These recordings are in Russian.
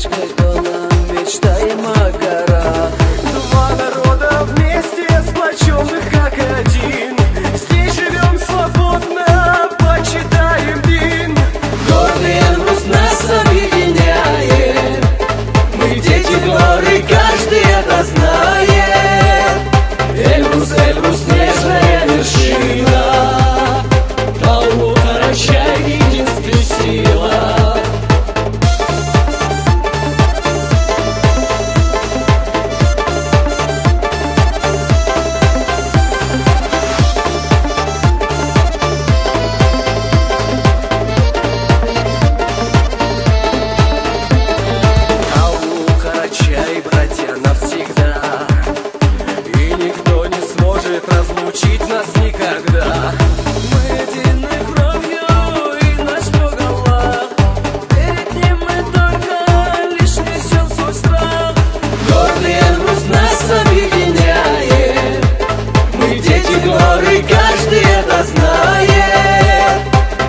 девочкой, то нам мечтаем о горах. Два народа вместе, сплоченных как один. Здесь живем свободно, почитаем дин. Горный Эльбрус нас объединяет. Мы дети горы, каждый это знает. Эльбрус, Эльбрус, снежная вершина. Таулу, Карачай, единстве сила. Братья навсегда, и никто не сможет разлучить нас никогда. Мы едины кровью и наш Бог Аллах. Перед ним мы только лишь несем свой страх. Горный Эльбрус нас объединяет. Мы дети горы, каждый это знает.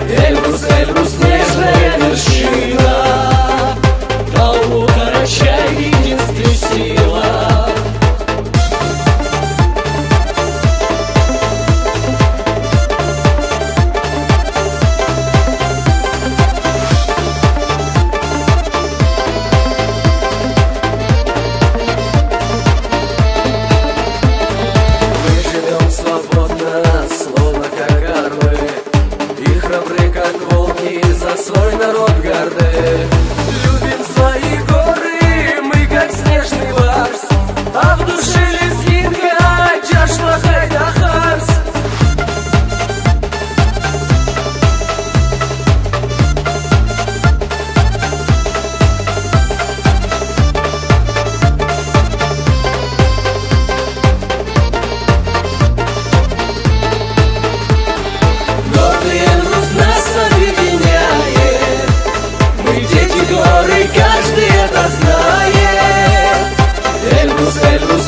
Эльбрус, Эльбрус, снежная вершина. Таулу, Карачай, единстве сила. Мы живем свободно, словно как орлы, и храбры, как волки, за свой народ горды. Любим свои горы, мы как снежный барс, а в душе лезгинка, Джашла Хайдахарс. Горный Эльбрус нас объединяет. Мы дети горы, каждый это знает. Эльбрус, Эльбрус,